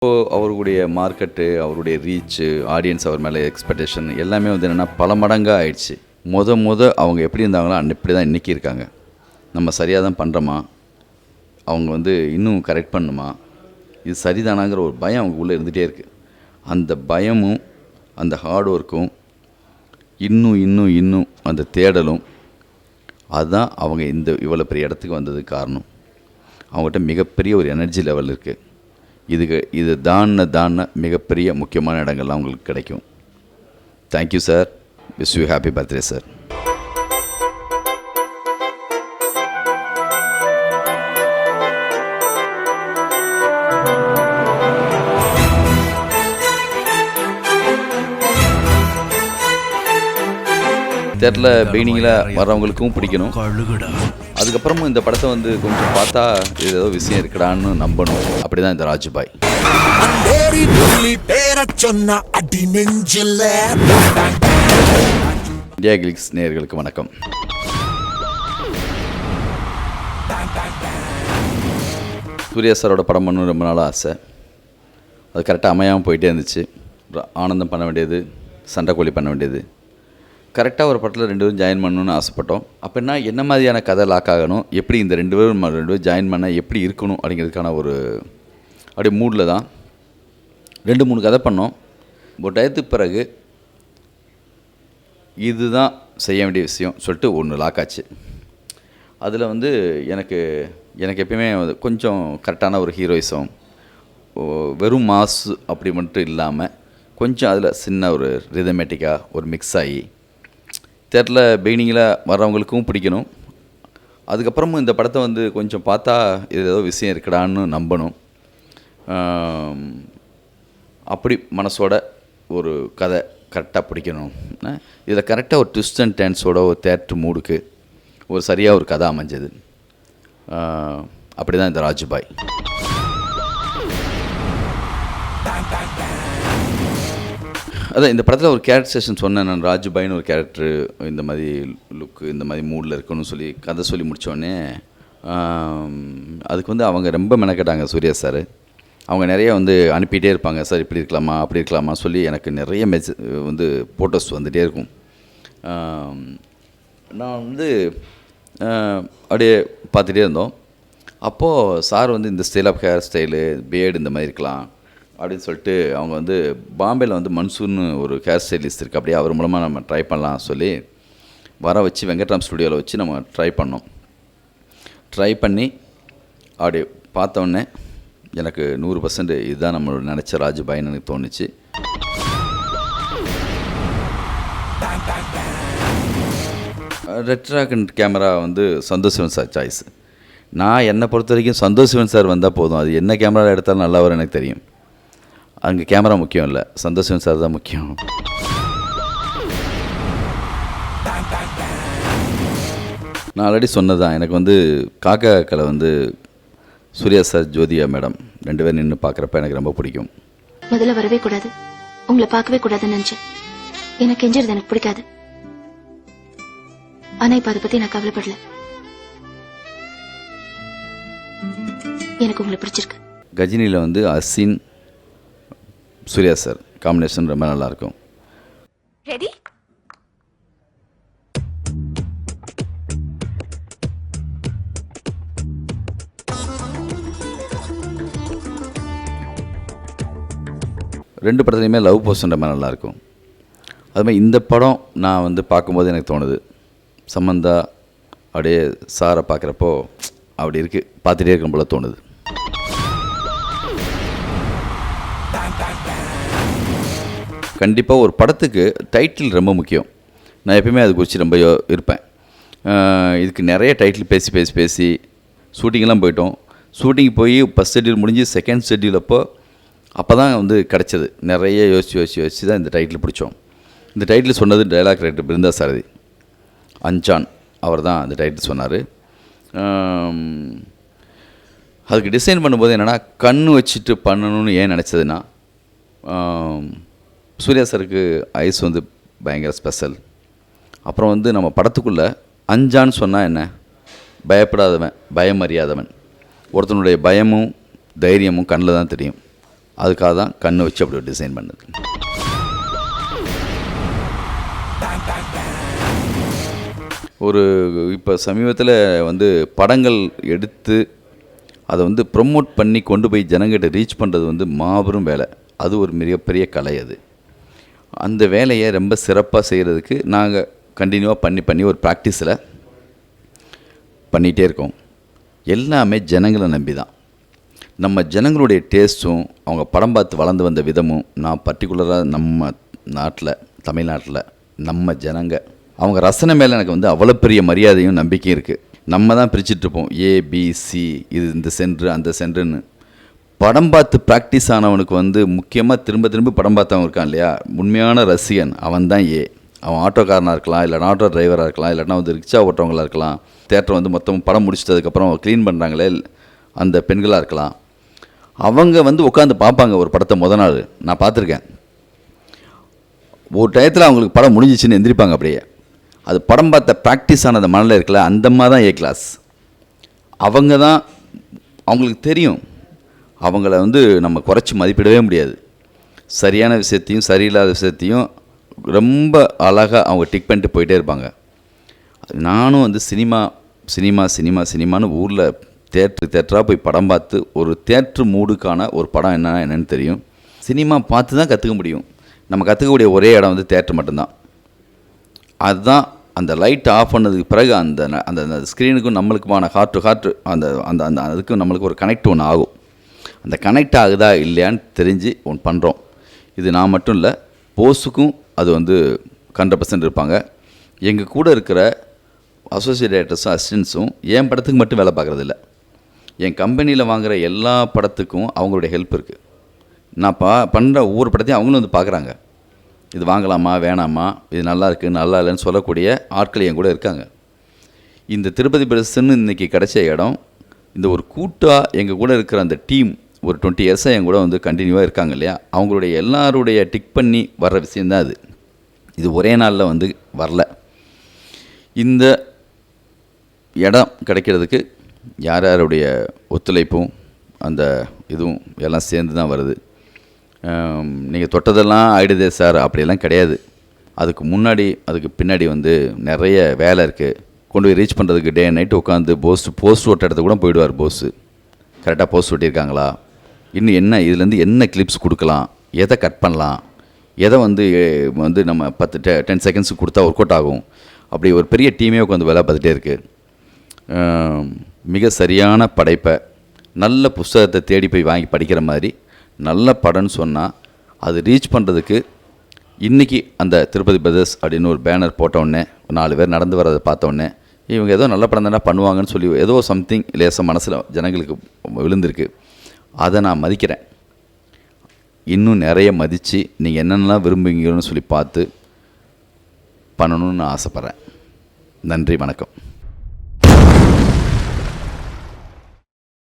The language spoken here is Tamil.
அவருடைய மார்க்கெட்டு, அவருடைய ரீச்சு, ஆடியன்ஸ் அவர் மேலே எக்ஸ்பெக்டேஷன் எல்லாமே வந்து என்னென்னா பல மடங்காக ஆயிடுச்சு. அவங்க எப்படி இருந்தாங்களோ அப்படி தான் இன்றைக்கி இருக்காங்க. நம்ம சரியாக தான் பண்ணுறோமா, அவங்க வந்து இன்னும் கரெக்ட் பண்ணணுமா, இது சரிதானாங்கிற ஒரு பயம் அவங்க உள்ளே இருந்துகிட்டே இருக்குது. அந்த பயமும் அந்த ஹார்ட் ஒர்க்கும் இன்னும் அந்த தேடலும் அதுதான் அவங்க இவ்வளோ பெரிய இடத்துக்கு வந்ததுக்கு காரணம். அவங்ககிட்ட மிகப்பெரிய ஒரு எனர்ஜி லெவல் இருக்குது. இது தான மிகப்பெரிய முக்கியமான இடங்கள்லாம் உங்களுக்கு கிடைக்கும். Thank you sir. Wish you happy birthday sir. தேட்டரில் பெயினிங்கில் வர்றவங்களுக்கும் பிடிக்கணும். அதுக்கப்புறமும் இந்த படத்தை வந்து கொஞ்சம் பார்த்தா இது ஏதோ விஷயம் இருக்குடான்னு நம்பணும். அப்படி தான் இந்த ராஜுபாய். இந்தியா கிளிக்ஸ் நேயர்களுக்கு வணக்கம். சூர்யா சாரோட படம் பண்ணணும் ரொம்ப நாளாக ஆசை. அது கரெக்டாக அமையாமல் போயிட்டே இருந்துச்சு. ஆனந்தம் பண்ண வேண்டியது, சண்டைக்கோழி பண்ண வேண்டியது, கரெக்டாக ஒரு படத்தில் 2 பேரும் ஜாயின் பண்ணணும்னு ஆசைப்பட்டோம். அப்படின்னா என்ன மாதிரியான கதை லாக் ஆகணும், எப்படி இந்த 2 பேரும் ஜாயின் பண்ணால் எப்படி இருக்கணும் அப்படிங்கிறதுக்கான ஒரு அப்படியே மூடில் தான் 2-3 கதை பண்ணோம். ஒரு டயத்துக்கு பிறகு இதுதான் செய்ய வேண்டிய விஷயம் சொல்லிட்டு ஒன்று லாக் ஆச்சு. அதில் வந்து எனக்கு எப்பயுமே கொஞ்சம் கரெக்டான ஒரு ஹீரோயிசம், வெறும் மாசு அப்படி மட்டும் இல்லாமல் கொஞ்சம் அதில் சின்ன ஒரு ரிதமேட்டிக்காக ஒரு மிக்ஸ் ஆகி தேட்டரில் பெயினிங்கில் வர்றவங்களுக்கும் பிடிக்கணும். அதுக்கப்புறமும் இந்த படத்தை வந்து கொஞ்சம் பார்த்தா இது ஏதோ விஷயம் இருக்குடான்னு நம்பணும். அப்படி மனசோட ஒரு கதை கரெக்டாக பிடிக்கணும். இதில் கரெக்டாக ஒரு ட்விஸ்ட் அண்ட் டர்ன்ஸோட ஒரு தேட்டர் மூடுக்கு ஒரு சரியாக ஒரு கதை அமைஞ்சது. அப்படி தான் இந்த ராஜுபாய். அதான் இந்த படத்தில் ஒரு கேரக்டரைசேஷன் சொன்னேன் நான். ராஜுபாய்னு ஒரு கேரக்டரு இந்த மாதிரி லுக்கு, இந்த மாதிரி மூடில் இருக்கணும்னு சொல்லி கதை சொல்லி முடித்தோடனே அதுக்கு வந்து அவங்க ரொம்ப மெனக்கட்டாங்க சூர்யா சார். அவங்க நிறைய வந்து அனுப்பிகிட்டே இருப்பாங்க, சார் இப்படி இருக்கலாமா அப்படி இருக்கலாமா சொல்லி எனக்கு நிறைய வந்து ஃபோட்டோஸ் வந்துகிட்டே இருக்கும். நான் வந்து அப்படியே பார்த்துட்டே இருந்தோம். அப்போது சார் வந்து இந்த style of hair style, beard இந்த மாதிரி இருக்கலாம் அப்படின்னு சொல்லிட்டு அவங்க வந்து பாம்பேயில் வந்து மன்சூர்னு ஒரு ஹேர் ஸ்டைலிஸ்ட் இருக்குது, அப்படியே அவர் மூலமாக நம்ம ட்ரை பண்ணலாம் சொல்லி வர வச்சு வெங்கட்ராம் ஸ்டுடியோவில் வச்சு நம்ம ட்ரை பண்ணோம். ட்ரை பண்ணி அப்படி பார்த்தோன்னே எனக்கு 100% இதுதான் நம்மளோட நினச்ச ராஜுபாய்னு எனக்கு தோணுச்சு. ரெட்ராகன் கேமரா வந்து சந்தோஷ் சிவன் சார் சாய்ஸ். நான் என்னை பொறுத்த வரைக்கும் சந்தோஷ் சிவன் சார் வந்தால் போதும், அது என்ன கேமரா எடுத்தாலும் நல்லா வரும் எனக்கு தெரியும். அங்கே கேமரா முக்கியம் இல்லை, சந்தோஷ் சிவன் சார் தான் முக்கியம். நான் ஆல்ரெடி சொன்னது தான், எனக்கு வந்து காக்கா கலை வந்து சூர்யா சார், ஜோதியா மேடம் 2 பேர் நின்று பார்க்குறப்ப எனக்கு ரொம்ப பிடிக்கும். முதல்ல வரவே கூடாது, உங்களை பார்க்கவே கூடாதுன்னு நினச்சேன். எனக்கு கெஞ்சறது எனக்கு பிடிக்காது. ஆனால் இப்போ அதை பற்றி நான் கவலைப்படல. எனக்கு உங்களை பிடிச்சிருக்கு. கஜினியில் வந்து அசின் சூர்யா சார் காம்பினேஷன் ரொம்ப நல்லாயிருக்கும். ரெடி? ரெண்டு படத்துலையுமே லவ் போர்ஷன் ரொம்ப நல்லாயிருக்கும். அது மாதிரி இந்த படம் நான் வந்து பார்க்கும்போது எனக்கு தோணுது, சம்மந்தா அப்படியே சாரை பார்க்குறப்போ அப்படி இருக்குது, பார்த்துட்டே இருக்கும் போல தோணுது. கண்டிப்பாக ஒரு படத்துக்கு டைட்டில் ரொம்ப முக்கியம். நான் எப்பயுமே அது குறித்து ரொம்ப இருப்பேன். இதுக்கு நிறைய டைட்டில் பேசி ஷூட்டிங்கெல்லாம் போயிட்டோம். ஷூட்டிங் போய் ஃபஸ்ட் ஷெட்யூல் முடிஞ்சு செகண்ட் ஷெட்யூல் அப்போ தான் வந்து கிடச்சது. நிறைய யோசிச்சு தான் இந்த டைட்டில் பிடிச்சோம். இந்த டைட்டில் சொன்னது டைலாக் ரைட்டர் பிருந்தா சாரதி, அஞ்சான் அவர் தான் அந்த டைட்டில் சொன்னார். அதுக்கு டிசைன் பண்ணும்போது என்னென்னா கண் வச்சுட்டு பண்ணணும்னு ஏன் நினச்சதுன்னா, சூர்யா சாருக்கு ஐஸ் வந்து பயங்கர ஸ்பெஷல். அப்புறம் வந்து நம்ம படத்துக்குள்ளே அஞ்சான்னு சொன்னால் என்ன, பயப்படாதவன், பயம் அறியாதவன். ஒருத்தனுடைய பயமும் தைரியமும் கண்ணில் தான் தெரியும். அதுக்காக தான் கண்ணை வச்சு அப்படி டிசைன் பண்ணது. ஒரு இப்போ சமீபத்தில் வந்து படங்கள் எடுத்து அதை வந்து ப்ரொமோட் பண்ணி கொண்டு போய் ஜனங்கிட்ட ரீச் பண்ணுறது வந்து மாபெரும் வேலை. அது ஒரு மிகப்பெரிய கலை. அது அந்த வேலையை ரொம்ப சிறப்பாக செய்கிறதுக்கு நாங்கள் கண்டினியூவாக பண்ணி ஒரு ப்ராக்டிஸில் பண்ணிகிட்டே இருக்கோம். எல்லாமே ஜனங்களை நம்பி தான். நம்ம ஜனங்களுடைய டேஸ்ட்டும் அவங்க படம் பார்த்து வளர்ந்து வந்த விதமும், நான் பர்டிகுலராக நம்ம நாட்டில் தமிழ்நாட்டில் நம்ம ஜனங்க அவங்க ரசனை மேலே எனக்கு வந்து அவ்வளோ பெரிய மரியாதையும் நம்பிக்கையும் இருக்குது. நம்ம தான் பிரிச்சுட்ருப்போம் ஏபிசி, இது இந்த சென்ட்ரு அந்த சென்ட்ருன்னு. படம் பார்த்து ப்ராக்டிஸ் ஆனவனுக்கு வந்து முக்கியமாக திரும்ப படம் பார்த்தவன் இருக்கான் இல்லையா, உண்மையான ரசிகன் அவன் தான் ஏ. அவன் ஆட்டோக்காரனாக இருக்கலாம், இல்லை ஆட்டோ டிரைவராக இருக்கலாம், இல்லைனா வந்து ரிக்ஷா ஓட்டுறவங்களாக இருக்கலாம், தேட்டரை வந்து மொத்தம் படம் முடிச்சிட்டதுக்கப்புறம் க்ளீன் பண்ணுறாங்களே அந்த பெண்களாக இருக்கலாம். அவங்க வந்து உட்காந்து பார்ப்பாங்க ஒரு படத்தை முத நாள். நான் பார்த்துருக்கேன். ஒரு டயத்தில் அவங்களுக்கு படம் முடிஞ்சிச்சின்னு எந்திரிப்பாங்க. அப்படியே அது படம் பார்த்த ப்ராக்டிஸ் ஆனது மனதில் இருக்கல, அந்த மாதிரி தான் ஏ கிளாஸ். அவங்க தான், அவங்களுக்கு தெரியும். அவங்கள வந்து நம்ம குறைச்சி மதிப்பிடவே முடியாது. சரியான விஷயத்தையும் சரியில்லாத விஷயத்தையும் ரொம்ப அழகாக அவங்க டிக் பண்ணிட்டு போயிட்டே இருப்பாங்க. நானும் வந்து சினிமான்னு ஊரில் தேட்டராக போய் படம் பார்த்து ஒரு தேட்ரு மூடுக்கான ஒரு படம் என்னென்னு தெரியும். சினிமா பார்த்து தான் கற்றுக்க முடியும். நம்ம கற்றுக்கக்கூடிய ஒரே இடம் வந்து தேட்ரு மட்டும்தான். அதுதான் அந்த லைட் ஆஃப் பண்ணதுக்கு பிறகு அந்த அந்த ஸ்க்ரீனுக்கும் நம்மளுக்குமான ஹார்ட் டு ஹார்ட் அந்த அந்த அந்த அதுக்கும் நம்மளுக்கு ஒரு கனெக்ட் ஒன்று ஆகும். அந்த கனெக்ட் ஆகுதா இல்லையான்னு தெரிஞ்சு ஒன்று பண்ணுறோம். இது நான் மட்டும் இல்லை, போஸுக்கும் அது வந்து 100% இருப்பாங்க. எங்கள் கூட இருக்கிற அசோசியேட் டைரக்டர்ஸும் அசிஸ்டன்ஸும் என் படத்துக்கு மட்டும் வேலை பார்க்குறதில்ல, என் கம்பெனியில் வாங்குகிற எல்லா படத்துக்கும் அவங்களுடைய ஹெல்ப் இருக்குது. நான் பண்ணுற ஒவ்வொரு படத்தையும் அவங்களும் வந்து பார்க்குறாங்க. இது வாங்கலாமா வேணாமா, இது நல்லா இருக்குது நல்லா இல்லைன்னு சொல்லக்கூடிய ஆட்கள் என் கூட இருக்காங்க. இந்த திருப்பதி பிரதர்ஸ்ன்னு இன்றைக்கி கிடைச்ச இடம், இந்த ஒரு கூட்டாக எங்கள் கூட இருக்கிற அந்த டீம் ஒரு 20 இயர்ஸாக என் கூட வந்து கண்டினியூவாக இருக்காங்க இல்லையா, அவங்களுடைய எல்லாருடைய டிக் பண்ணி வர்ற விஷயந்தான் அது. இது ஒரே நாளில் வந்து வரல. இந்த இடம் கிடைக்கிறதுக்கு யார் யாருடைய ஒத்துழைப்பும் அந்த இதுவும் எல்லாம் சேர்ந்து தான் வருது. நீங்கள் தொட்டதெல்லாம் ஆயிடுதே சார் அப்படியெல்லாம் கிடையாது. அதுக்கு முன்னாடி அதுக்கு பின்னாடி வந்து நிறைய வேலை இருக்குது. கொண்டு போய் ரீச் பண்ணுறதுக்கு டே நைட்டு உட்காந்து போஸ்ட் ஓட்ட இடத்த கூட போயிடுவார் போஸு. கரெக்டாக போஸ்ட் ஓட்டியிருக்காங்களா, இன்னும் என்ன இதுலேருந்து என்ன கிளிப்ஸ் கொடுக்கலாம், எதை கட் பண்ணலாம், எதை வந்து நம்ம 10 செகண்ட்ஸுக்கு கொடுத்தா ஒர்க் அவுட் ஆகும், அப்படி ஒரு பெரிய டீமே உட்காந்து வேலை பார்த்துட்டே இருக்குது. மிக சரியான படைப்பை நல்ல புஸ்தகத்தை தேடி போய் வாங்கி படிக்கிற மாதிரி நல்ல படம்னு சொன்னால் அது ரீச் பண்ணுறதுக்கு இன்றைக்கி அந்த திருப்பதி பிரதர்ஸ் அப்படின்னு ஒரு பேனர் போட்டவுடனே 4 பேர் நடந்து வரதை பார்த்தோன்னே இவங்க ஏதோ நல்ல படம் தானே பண்ணுவாங்கன்னு சொல்லி ஏதோ சம்திங் லேசாக மனசில் ஜனங்களுக்கு விழுந்திருக்கு. அதை நான் மதிக்கிறேன். இன்னும் நிறைய மதித்து நீங்கள் என்னென்னலாம் விரும்புவீங்கன்னு சொல்லி பார்த்து பண்ணணும்னு ஆசைப்பட்றேன். நன்றி, வணக்கம்.